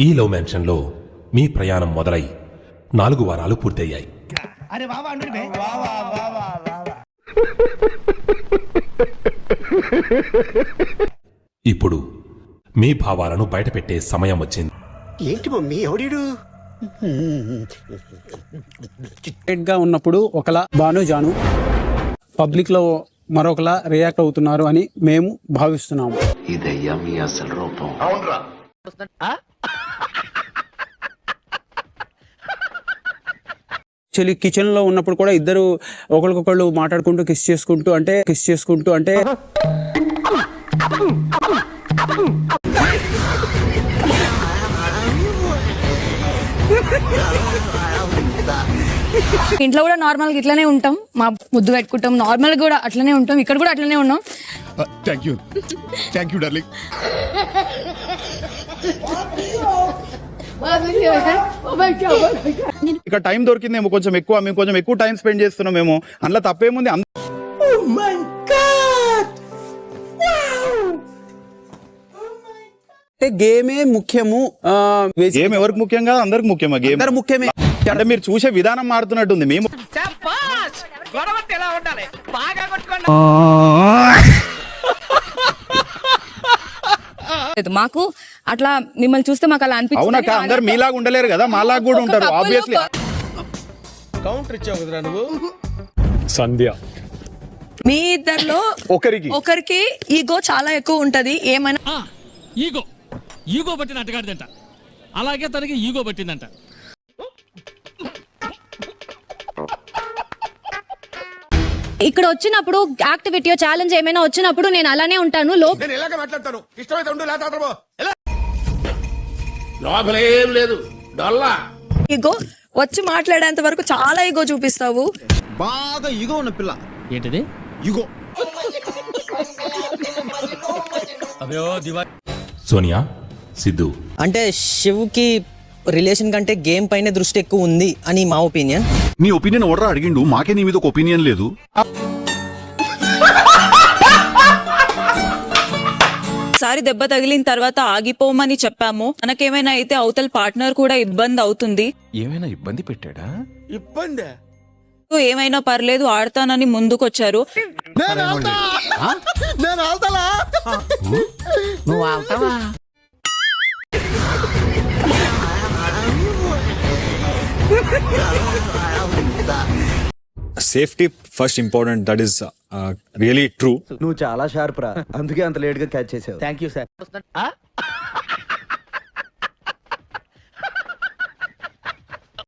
ఈ లవ్ మ్యాన్షన్లో మీ ప్రయాణం మొదలై 4 వారాలు పూర్తయ్యాయి. ఇప్పుడు మీ భావాలను బయటపెట్టే సమయం వచ్చింది. ఏంటి మమ్మీ ఎవడీడు? గా ఉన్నప్పుడు ఒకలా బాను జాను పబ్లిక్ లో మరొకలా రియాక్ట్ అవుతున్నారు అని మేము భావిస్తున్నాము. ఇదయ్యా మీ అసలు రూపం. యాక్చువల్లీ కిచెన్ లో ఉన్నప్పుడు కూడా ఇద్దరు ఒకరికొకళ్ళు మాట్లాడుకుంటూ కిస్ చేసుకుంటూ అంటే ఇంట్లో కూడా నార్మల్ గా ఇట్లానే ఉంటాం, మా ముద్దు పెట్టుకుంటాం, నార్మల్ కూడా అట్లనే ఉంటాం, ఇక్కడ కూడా అట్లనే ఉన్నాం. Thank you darling. ఇక టైం దొరికిందేమో కొంచెం ఎక్కువ, మేము కొంచెం ఎక్కువ టైం స్పెండ్ చేస్తున్నాం మేము. అందులో తప్పేముంది? గేమే ముఖ్యము. గేమ్ ఎవరికి ముఖ్యంగా? అందరికి ముఖ్యమా? గేమ్ అందరు ముఖ్యమే. అంటే మీరు చూసే విధానం మారుతున్నట్టుంది. మేము మాకు అట్లా మిమ్మల్ని చూస్తే మాకు అలా అనిపించింది. అవునా? అందరు మీలాగా ఉండలేరు కదా, మాలాగా కూడా ఉంటారు ఆబ్వియస్లీ. కౌంటర్ ఇచ్చావు కదరా నువ్వు. సంధ్య మీ ఇద్దరిలో ఒకరికి ఈగో చాలా ఎక్కువ ఉంటది. ఏమైనా ఈగో పట్టిన అట్టగాడిదంట, అలాగే తనకి ఈగో పట్టిందంట. ఇక్కడ వచ్చినప్పుడు యాక్టివిటీ ఛాలెంజ్ ఏమైనా వచ్చినప్పుడు నేను అలానే ఉంటాను. మాట్లాడతాను ఇష్టమైతే ఉండు, లోపలేం లేదు డొల్లా. ఈగో వచ్చి మాట్లాడేంత వరకు చాలా ఈగో చూపిస్తావు. బాగా ఈగో ఉన్న పిల్ల. ఏంటిది ఈగో? సోనియా, సిద్ధు, అంటే శివ్కి రిలేషన్ కంటే గేమ్ పైన దృష్టి ఎక్కువ ఉంది అని మా ఒపీనియన్. నీ ఒపీనియన్ ఓడరా అడిగిండు, మాకే నీ మీద ఒక ఒపీనియన్ లేదు. సారి దెబ్బ తగిలిన తర్వాత ఆగిపోమని చెప్పాము. మనకేమైనా అయితే అవతల పార్ట్నర్ కూడా ఇబ్బంది అవుతుంది. ఏమైనా ఇబ్బంది పెట్టాడా? ఇబ్బంది ఏమైనా పర్లేదు ఆడతానని ముందుకొచ్చారు. Safety first important, that is really true. నువ్వు చాలా షార్ప్ రా, అందుకే అంత లేట్ గా క్యాచ్ చేసావు. Thank you sir.